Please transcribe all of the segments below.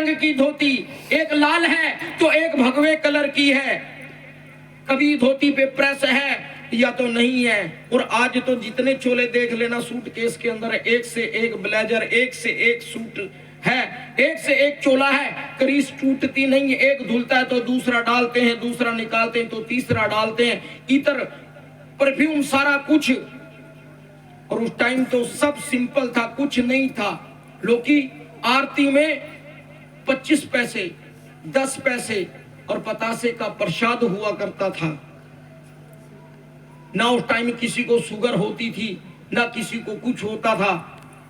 रंग की धोती, एक लाल है तो एक भगवे कलर की है। कभी धोती पे प्रेस है या तो नहीं है। और आज तो जितने चोले देख लेना सूटकेस के अंदर, एक से एक ब्लेजर, एक से एक सूट है, एक से एक चोला है, क्रीज टूटती नहीं है। एक धुलता है तो दूसरा डालते हैं, दूसरा निकालते हैं तो तीसरा डालते हैं, इतर परफ्यूम सारा कुछ। और उस टाइम तो सब सिंपल था, कुछ नहीं था। लोकी आरती में 25 पैसे, 10 पैसे और पतासे का प्रसाद हुआ करता था। ना उस टाइम किसी को शुगर होती थी, ना किसी को कुछ होता था।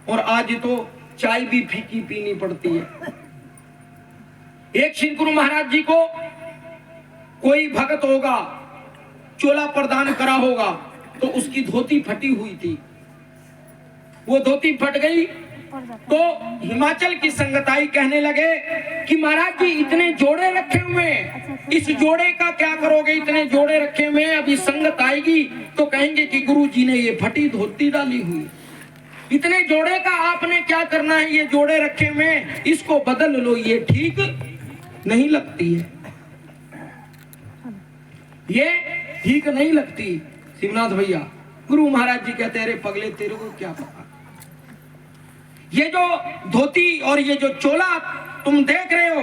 और आज तो चाय भी फीकी पीनी पड़ती है। एक श्री गुरु महाराज जी को कोई भगत होगा, चोला प्रदान करा होगा, तो उसकी धोती फटी हुई थी। वो धोती फट गई तो हिमाचल की संगताई कहने लगे कि महाराज जी इतने जोड़े रखे हुए, इस जोड़े का क्या करोगे? इतने जोड़े रखे हुए, अभी संगत आएगी तो कहेंगे कि गुरु जी ने ये फटी धोती डाली हुई। इतने जोड़े का आपने क्या करना है? ये जोड़े रखे हुए, इसको बदल लो, ये ठीक नहीं लगती है, ये ठीक नहीं लगती। शिवनाथ भैया, गुरु महाराज जी कहते अरे पगले तेरे को क्या पता, ये जो धोती और ये जो चोला तुम देख रहे हो,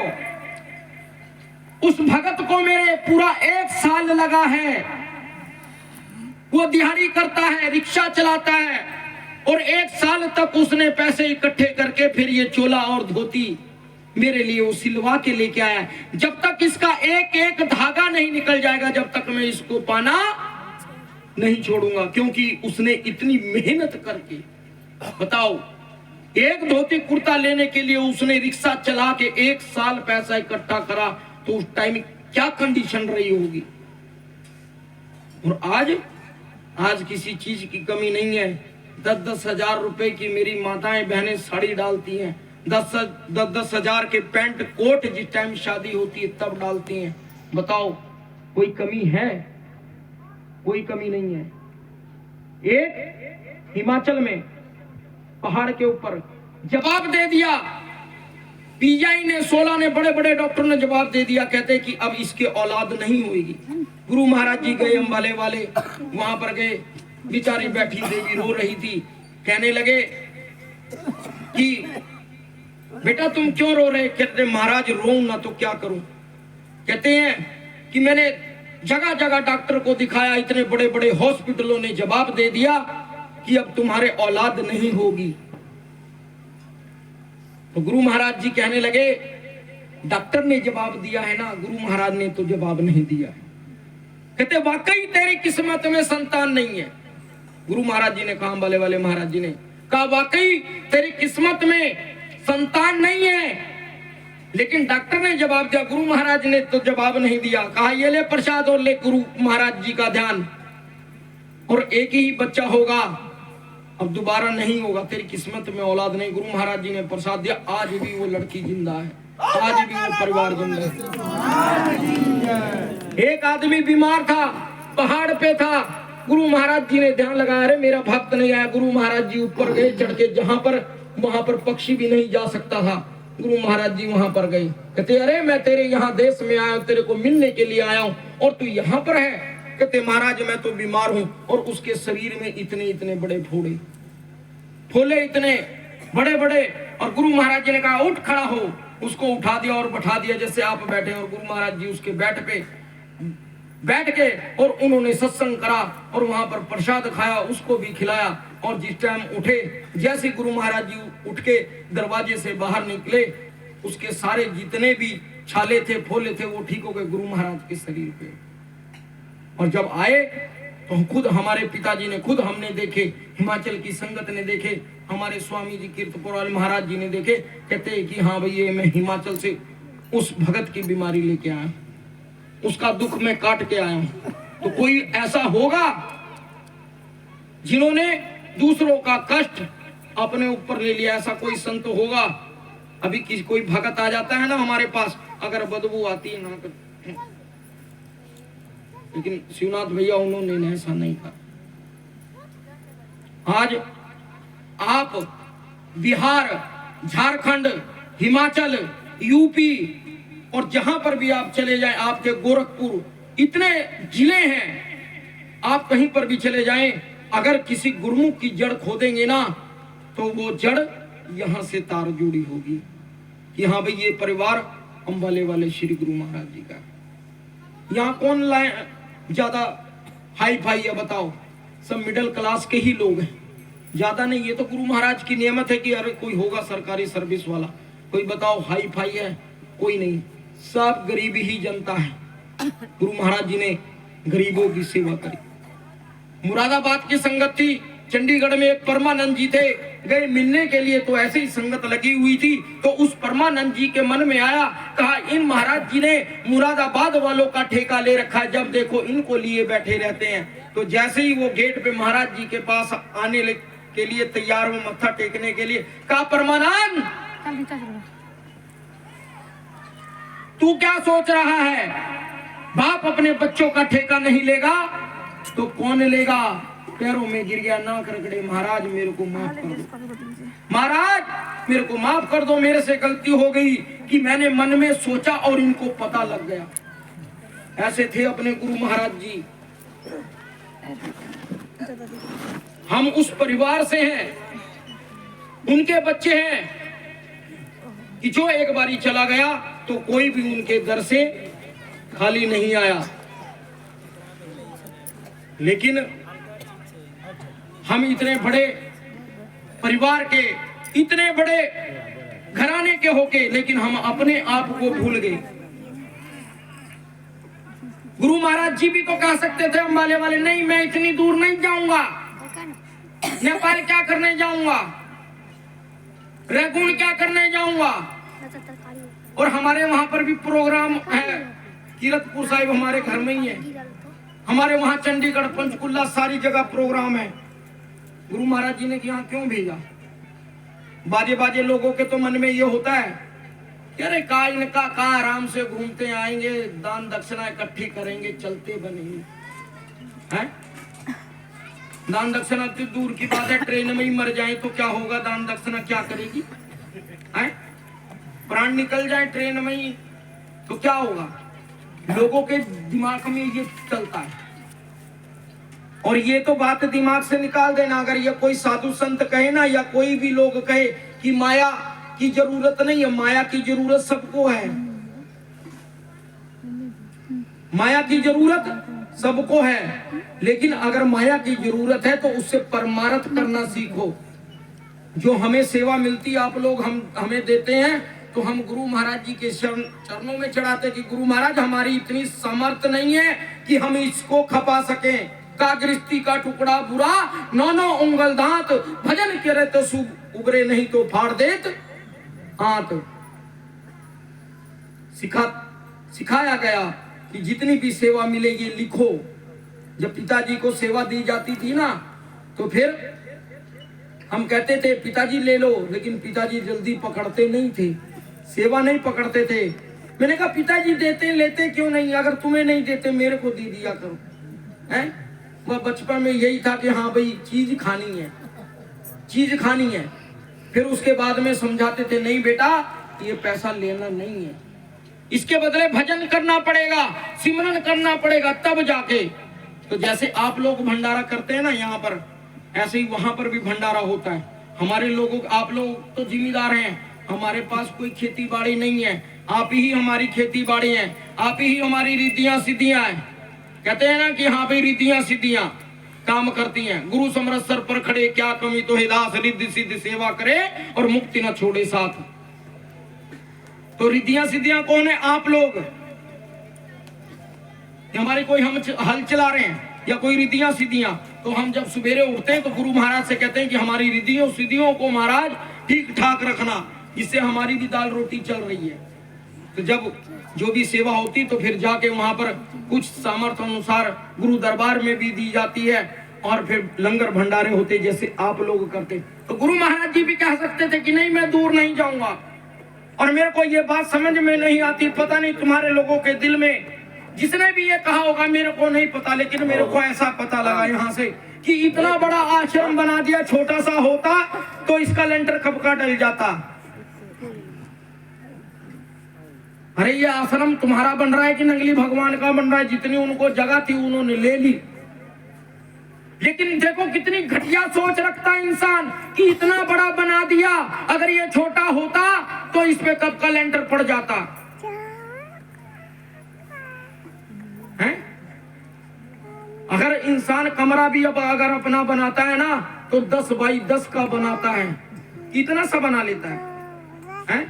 उस भगत को मेरे पूरा 1 साल लगा है। वो दिहाड़ी करता है, रिक्शा चलाता है और 1 साल तक उसने पैसे इकट्ठे करके फिर ये चोला और धोती मेरे लिए वो सिलवा के लेके आया। जब तक इसका एक एक धागा नहीं निकल जाएगा, जब तक मैं इसको पाना नहीं छोड़ूंगा। क्योंकि उसने इतनी मेहनत करके, बताओ, एक धोती कुर्ता लेने के लिए उसने रिक्शा चला के 1 साल पैसा इकट्ठा करा, तो उस टाइम क्या कंडीशन रही होगी। और आज किसी चीज की कमी नहीं है। 10-10 हजार रुपए की मेरी माताएं बहनें साड़ी डालती हैं, 10-10 हजार के पैंट कोट जिस टाइम शादी होती है तब डालती हैं। बताओ कोई कमी है? कोई कमी नहीं है। एक हिमाचल में पहाड़ के ऊपर जवाब दे दिया, पीजीआई ने, 16 ने, बड़े बड़े डॉक्टर ने जवाब दे दिया। कहते कि अब इसके औलाद नहीं होगी। गुरु महाराज जी गए, अंबाले वाले वहां पर गए, बेचारी बैठी देवी रो रही थी। कहने लगे कि बेटा तुम क्यों रो रहे? कहते महाराज रो ना तो क्या करूं। कहते हैं कि मैंने जगह जगह डॉक्टर को दिखाया, इतने बड़े बड़े हॉस्पिटलों ने जवाब दे दिया कि अब तुम्हारे औलाद नहीं होगी। तो गुरु महाराज जी कहने लगे डॉक्टर ने जवाब दिया है ना, गुरु महाराज ने तो जवाब नहीं दिया। कहते वाकई तेरी किस्मत में संतान नहीं है। गुरु महाराज जी ने कहा, अंबाले वाले महाराज जी ने कहा वाकई तेरी किस्मत में संतान नहीं है। लेकिन डॉक्टर ने जवाब दिया, गुरु महाराज ने तो जवाब नहीं दिया। कहा ये ले प्रसाद और ले गुरु महाराज जी का ध्यान, और एक ही बच्चा होगा, अब दोबारा नहीं होगा, तेरी किस्मत में औलाद नहीं। गुरु महाराज जी ने प्रसाद दिया, आज भी वो लड़की जिंदा है, आज भी वो परिवार जिंदा है। एक आदमी बीमार था, पहाड़ पे था, गुरु महाराज जी ने ध्यान लगाया, अरे मेरा भक्त नहीं आया। गुरु महाराज जी ऊपर गए चढ़ के, जहां पर वहां पर पक्षी भी नहीं जा सकता था। गुरु महाराज जी वहां पर गए, कहते अरे मैं तेरे यहाँ देश में आया हूँ, तेरे को मिलने के लिए आया हूँ और तू यहाँ पर है। कहते महाराज मैं तो बीमार हूँ। और उसके शरीर में इतने इतने बड़े फोले इतने बड़े बड़े। और गुरु महाराज जी ने कहा उठ खड़ा हो। उसको उठा दिया और बैठा दिया जैसे आप बैठे। और गुरु महाराज जी उसके बैठ के और उन्होंने सत्संग करा और वहां पर प्रसाद खाया, उसको भी खिलाया। और जिस टाइम उठे, जैसे गुरु महाराज जी उठ के दरवाजे से बाहर निकले, उसके सारे जितने भी छाले थे, फोले थे, वो ठीक हो गए गुरु महाराज के शरीर पे। और जब आए तो खुद हमारे पिताजी ने, खुद हमने देखे, हिमाचल की संगत ने देखे, हमारे स्वामी जी कीर्तपुर वाले महाराज जी ने देखे। कहते हैं कि हाँ भाई ये मैं हिमाचल से उस भगत की बीमारी लेके आया, उसका दुख मैं काट के आया हूं। तो कोई ऐसा होगा जिन्होंने दूसरों का कष्ट अपने ऊपर ले लिया, ऐसा कोई संत होगा? अभी किसी कोई भगत आ जाता है ना हमारे पास, अगर बदबू आती है ना, लेकिन शिवनाथ भैया उन्होंने ऐसा नहीं कहा। आज आप बिहार, झारखंड, हिमाचल, यूपी और जहां पर भी आप चले जाएं, आपके गोरखपुर, इतने जिले हैं, आप कहीं पर भी चले जाएं, अगर किसी गुरुमुख की जड़ खोदेंगे ना तो वो जड़ यहां से तार जुड़ी होगी कि हाँ भाई ये परिवार अंबाले वाले श्री गुरु महाराज जी का। यहाँ कौन लाए ज्यादा हाई फाई है बताओ? सब मिडिल क्लास के ही लोग हैं, ज्यादा नहीं। ये तो गुरु महाराज की नियमत है कि अरे कोई होगा सरकारी सर्विस वाला, कोई बताओ हाई फाई है? कोई नहीं, सब गरीब ही जनता है। गुरु महाराज जी ने गरीबों की सेवा करी। मुरादाबाद की संगत थी, चंडीगढ़ में एक परमानंद जी थे, गए मिलने के लिए तो ऐसे ही संगत लगी हुई थी, तो उस परमानंद जी के मन में आया, कहा इन महाराज जी ने मुरादाबाद वालों का ठेका ले रखा है, जब देखो इनको लिए बैठे रहते हैं। तो जैसे ही वो गेट पे महाराज जी के पास आने के लिए तैयार हो, मत्था टेकने के लिए, कहा परमानंद तू क्या सोच रहा है? बाप अपने बच्चों का ठेका नहीं लेगा तो कौन लेगा? पैरों में गिर गया, नाक रगड़े, महाराज मेरे को माफ कर दो, महाराज मेरे को माफ कर दो, मेरे से गलती हो गई कि मैंने मन में सोचा और इनको पता लग गया। ऐसे थे अपने गुरु महाराज जी। हम उस परिवार से हैं, उनके बच्चे हैं कि जो एक बारी चला गया तो कोई भी उनके दर से खाली नहीं आया। लेकिन हम इतने बड़े परिवार के, इतने बड़े घराने के होके, लेकिन हम अपने आप को भूल गए। गुरु महाराज जी भी तो कह सकते थे अंबाले वाले, नहीं मैं इतनी दूर नहीं जाऊंगा, नेपाल क्या करने जाऊंगा, रैगुन क्या करने जाऊंगा। और हमारे वहां पर भी प्रोग्राम है, कीरतपुर साहिब हमारे घर में ही है, हमारे वहां चंडीगढ़, पंचकुला, सारी जगह प्रोग्राम है। गुरु महाराज जी ने यहाँ क्यों भेजा? बाजे बाजे लोगों के तो मन में ये होता है कि अरे का इनका का आराम से घूमते आएंगे, दान दक्षिणा इकट्ठी करेंगे, चलते बनेंगे हैं। दान दक्षिणा तो दूर की बात है, ट्रेन में ही मर जाए तो क्या होगा? दान दक्षिणा क्या करेगी हैं? प्राण निकल जाए ट्रेन में ही तो क्या होगा? लोगों के दिमाग में ये चलता है। और ये तो बात दिमाग से निकाल देना। अगर ये कोई साधु संत कहे ना, या कोई भी लोग कहे कि माया की जरूरत नहीं है, माया की जरूरत सबको है, माया की जरूरत सबको है। लेकिन अगर माया की जरूरत है तो उससे परमार्थ करना सीखो। जो हमें सेवा मिलती आप लोग हमें देते हैं, तो हम गुरु महाराज जी के चरणों में चढ़ाते कि गुरु महाराज हमारी इतनी समर्थ नहीं है कि हम इसको खपा सकें। कागरिस्ती का टुकड़ा बुरा, 9 उंगल दांत, भजन करे तो शुभ, उगरे नहीं तो फाड़ देत हाथ। सिखाया गया कि जितनी भी सेवा मिलेगी लिखो। जब पिताजी को सेवा दी जाती थी ना, तो फिर हम कहते थे पिताजी ले लो, लेकिन पिताजी जल्दी पकड़ते नहीं थे, सेवा नहीं पकड़ते थे। मैंने कहा पिताजी देते लेते क्यों नहीं? अगर तुम्हें नहीं देते मेरे को दे दिया करो, हैं? वह बचपन में यही था कि हाँ भाई चीज खानी है, चीज खानी है। फिर उसके बाद में समझाते थे नहीं बेटा ये पैसा लेना नहीं है, इसके बदले भजन करना पड़ेगा, सिमरन करना पड़ेगा, तब जाके। तो जैसे आप लोग भंडारा करते हैं ना यहाँ पर, ऐसे ही वहां पर भी भंडारा होता है। हमारे लोगों, आप लोग तो जिम्मेदार हैं, हमारे पास कोई खेती बाड़ी नहीं है, आप ही हमारी खेती बाड़ी है, आप ही हमारी रिद्धियां सिद्धियां हैं। कहते हैं ना कि हाँ भाई रिद्धियां सिद्धियां काम करती हैं। गुरु समरथ सर पर खड़े, क्या कमी तो है दास, रिद्धि सिद्धि सेवा करे और मुक्ति न छोड़े साथ। तो रिद्धियां सिद्धियां कौन है? आप लोग। हमारे कोई हम हल चला रहे हैं या कोई रिद्धियां सिद्धियां, तो हम जब सवेरे उठते हैं तो गुरु महाराज से कहते हैं कि हमारी रिद्धियों सिद्धियों को महाराज ठीक ठाक रखना, जिससे हमारी भी दाल रोटी चल रही है। तो जब जो भी सेवा होती तो फिर जाके वहां पर कुछ सामर्थ्य अनुसार गुरु दरबार में भी दी जाती है, और फिर लंगर भंडारे होते जैसे आप लोग करते। तो गुरु महाराज जी भी कह सकते थे कि नहीं मैं दूर नहीं जाऊंगा। और मेरे को ये बात समझ में नहीं आती, पता नहीं तुम्हारे लोगों के दिल में जिसने भी ये कहा होगा, मेरे को नहीं पता, लेकिन मेरे को ऐसा पता लगा यहाँ से कि इतना बड़ा आश्रम बना दिया, छोटा सा होता तो इसका लेंटर कब का डल जाता। अरे ये आश्रम तुम्हारा बन रहा है कि नंगली भगवान का बन रहा है? जितनी उनको जगह थी उन्होंने ले ली। लेकिन देखो कितनी घटिया सोच रखता है इंसान कि इतना बड़ा बना दिया, अगर ये छोटा होता तो इस पे कब का लेंटर पड़ जाता है। अगर इंसान कमरा भी अब अगर अपना बनाता है ना तो 10 बाई 10 का बनाता है, कितना सा बना लेता है?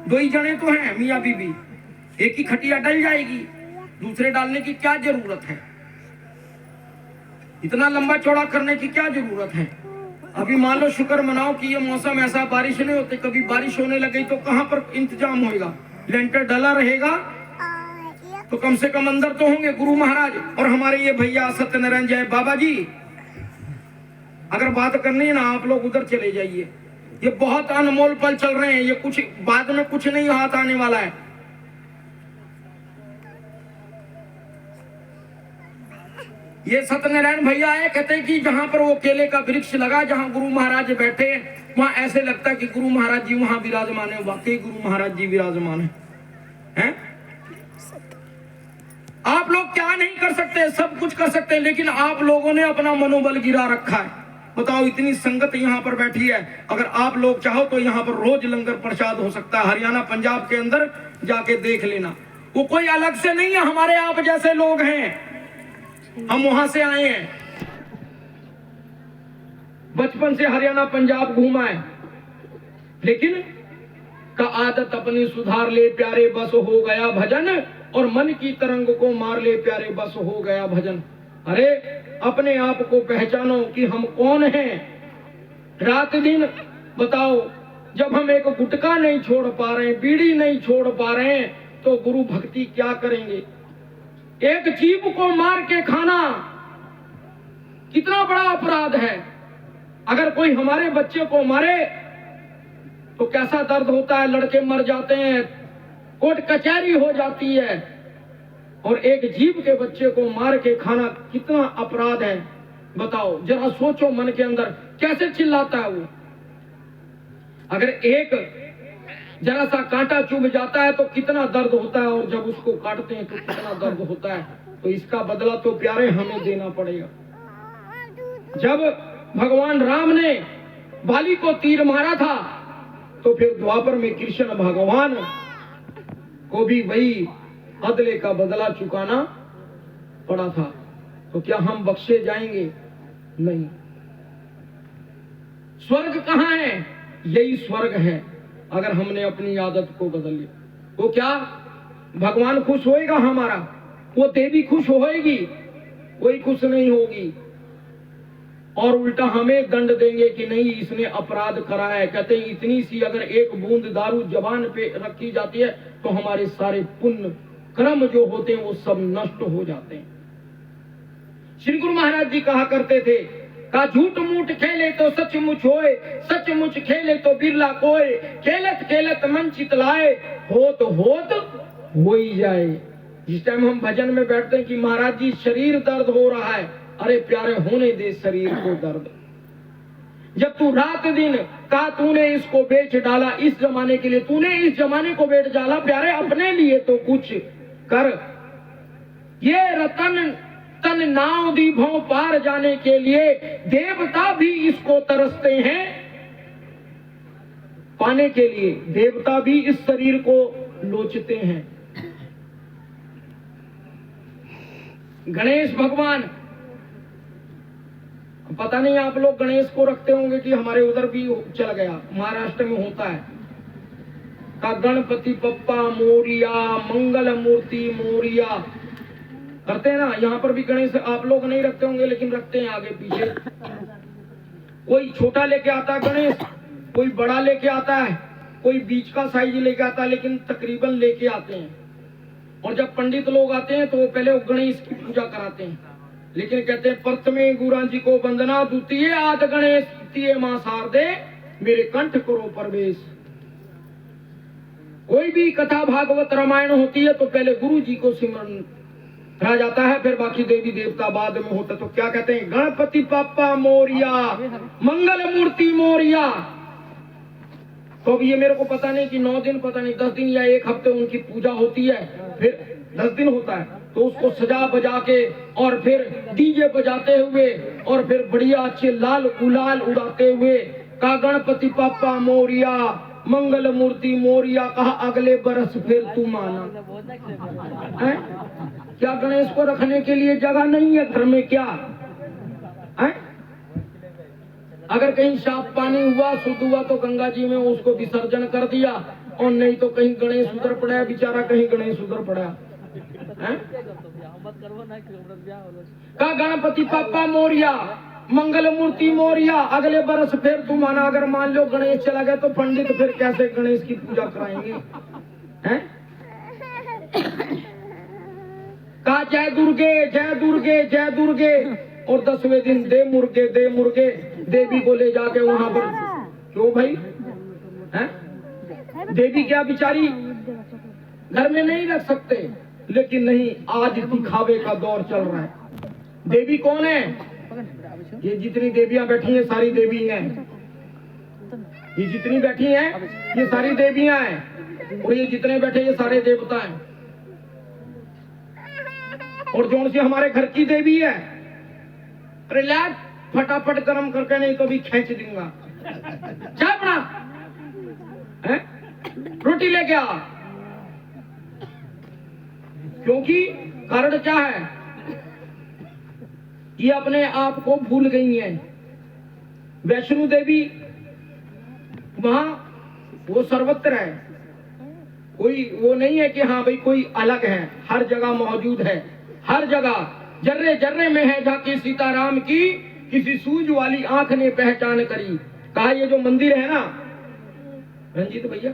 2 ही जने तो हैं मियाँ बीबी, एक ही खटिया डल जाएगी, दूसरे डालने की क्या जरूरत है? इतना लंबा चौड़ा करने की क्या जरूरत है? अभी मान लो शुक्र मनाओ कि ये मौसम ऐसा बारिश नहीं होती, कभी बारिश होने लगे तो कहां पर इंतजाम होएगा? लेंटर डला रहेगा तो कम से कम अंदर तो होंगे गुरु महाराज और हमारे ये भैया सत्यनारायण जय बाबा जी। अगर बात करनी है ना आप लोग उधर चले जाइए, ये बहुत अनमोल पल चल रहे हैं, ये कुछ बाद में कुछ नहीं हाथ आने वाला है। ये सत्यनारायण भैया है, कहते हैं कि जहां पर वो केले का वृक्ष लगा, जहां गुरु महाराज बैठे, वहां ऐसे लगता है कि गुरु महाराज जी वहां विराजमान है। वाकई गुरु महाराज जी विराजमान है? आप लोग क्या नहीं कर सकते? सब कुछ कर सकते हैं, लेकिन आप लोगों ने अपना मनोबल गिरा रखा है। बताओ, इतनी संगत यहाँ पर बैठी है, अगर आप लोग चाहो तो यहाँ पर रोज लंगर प्रसाद हो सकता है। हरियाणा पंजाब के अंदर जाके देख लेना, वो कोई अलग से नहीं है, हमारे आप जैसे लोग हैं, हम वहां से आए हैं, बचपन से हरियाणा पंजाब घूमा है। लेकिन का आदत अपनी सुधार ले प्यारे, बस हो गया भजन, और मन की तरंग को मार ले प्यारे, बस हो गया भजन। अरे अपने आप को पहचानो कि हम कौन हैं। रात दिन बताओ, जब हम एक गुटखा नहीं छोड़ पा रहे हैं, बीड़ी नहीं छोड़ पा रहे हैं, तो गुरु भक्ति क्या करेंगे? एक जीव को मार के खाना कितना बड़ा अपराध है। अगर कोई हमारे बच्चे को मारे तो कैसा दर्द होता है, लड़के मर जाते हैं, कोर्ट कचहरी हो जाती है, और एक जीव के बच्चे को मार के खाना कितना अपराध है। बताओ जरा सोचो, मन के अंदर कैसे चिल्लाता है वो। अगर एक जरा सा कांटा चुभ जाता है तो कितना दर्द होता है, और जब उसको काटते हैं तो कितना दर्द होता है। तो इसका बदला तो प्यारे हमें देना पड़ेगा। जब भगवान राम ने बाली को तीर मारा था तो फिर द्वापर में कृष्ण भगवान को भी वही बदले का बदला चुकाना पड़ा था। तो क्या हम बख्शे जाएंगे? नहीं। स्वर्ग कहां है? यही स्वर्ग है अगर हमने अपनी आदत को बदल लिया। तो क्या भगवान खुश होएगा हमारा? वो देवी खुश होएगी? कोई खुश नहीं होगी, और उल्टा हमें दंड देंगे कि नहीं इसने अपराध करा है। कहते हैं इतनी सी अगर एक बूंद दारू जबान पे रखी जाती है तो हमारे सारे पुण्य कर्म जो होते हैं वो सब नष्ट हो जाते हैं। श्री गुरु महाराज जी कहा करते थे, का झूठ मूठ खेले तो सचमुच होए, सचमुच खेले तो बिरला कोय, खेलत खेलत मन चितलाए, होत हो ही जाए। जिस टाइम हम भजन में बैठते हैं कि महाराज जी शरीर दर्द हो रहा है, अरे प्यारे होने दे शरीर को दर्द। जब तू रात दिन का तूने इसको बेच डाला, इस जमाने के लिए तूने इस जमाने को बेच डाला, प्यारे अपने लिए तो कुछ कर। ये रतन तन नाव दी भों पार जाने के लिए देवता भी इसको तरसते हैं पाने के लिए, देवता भी इस शरीर को लोचते हैं। गणेश भगवान, पता नहीं आप लोग गणेश को रखते होंगे कि हमारे उधर भी चल गया, महाराष्ट्र में होता है का गणपति पप्पा मोरिया, मंगल मूर्ति मोरिया करते हैं ना। यहाँ पर भी गणेश आप लोग नहीं रखते होंगे, लेकिन रखते हैं आगे पीछे। कोई छोटा लेके आता है गणेश, कोई बड़ा लेके आता है, कोई बीच का साइज लेके आता है, लेकिन तकरीबन लेके आते हैं। और जब पंडित लोग आते हैं तो वो पहले गणेश की पूजा कराते हैं, लेकिन कहते हैं प्रथमे गुरु जी को वंदना, द्वितीय आद गणेश, तृतीय मां शारदे, मेरे कंठ करो प्रवेश। कोई भी कथा भागवत रामायण होती है तो पहले गुरु जी को सिमरन कहा जाता है, फिर बाकी देवी देवता बाद में होता। तो क्या कहते हैं? गणपति पापा मोरिया, मंगल मूर्ति मोरिया। तो अब ये मेरे को पता नहीं कि 9 दिन, पता नहीं 10 दिन या 1 हफ्ते उनकी पूजा होती है, फिर 10 दिन होता है, तो उसको सजा बजा के और फिर डीजे बजाते हुए और फिर बढ़िया अच्छे लाल गुलाल उड़ाते हुए का गणपति पापा मोरिया, मंगल मूर्ति मोरिया, कहा अगले बरस फिर तू माना। है? क्या गणेश को रखने के लिए जगह नहीं है घर में क्या? है? अगर कहीं साफ पानी हुआ, शुद्ध हुआ तो गंगा जी में उसको विसर्जन कर दिया, और नहीं तो कहीं गणेश उधर पड़ा है बेचारा, कहीं गणेश उधर पड़ा है। का गणपति पापा मोरिया, मंगल मूर्ति मोरिया, अगले बरस फिर तू माना। अगर मान लो गणेश चला गया तो पंडित फिर कैसे गणेश की पूजा कराएंगे? हैं? का जय दुर्गे जय दुर्गे जय दुर्गे, और 10वें दिन दे मुर्गे दे मुर्गे, देवी को ले जाके वहां पर। क्यों भाई? हैं? देवी क्या बेचारी घर में नहीं रख सकते, लेकिन नहीं, आज दिखावे का दौर चल रहा है। देवी कौन है? ये जितनी देवियां बैठी हैं सारी देवी हैं, ये जितनी बैठी हैं ये सारी देवियां हैं, और ये जितने बैठे ये सारे देवता हैं। और जो सी हमारे घर की देवी है, अरे लाट फटाफट गर्म करके, नहीं तो भी खींच दूंगा। चाय बना, रोटी लेके आ। क्योंकि कारण क्या है? ये अपने आप को भूल गई हैं। वैष्णो देवी वहां वो सर्वत्र है, कोई वो नहीं है कि हाँ भाई कोई अलग है, हर जगह मौजूद है, हर जगह जर्रे जर्रे में है झांकी सीताराम की, किसी सूझ वाली आंख ने पहचान करी। कहा ये जो मंदिर है ना रंजीत भैया,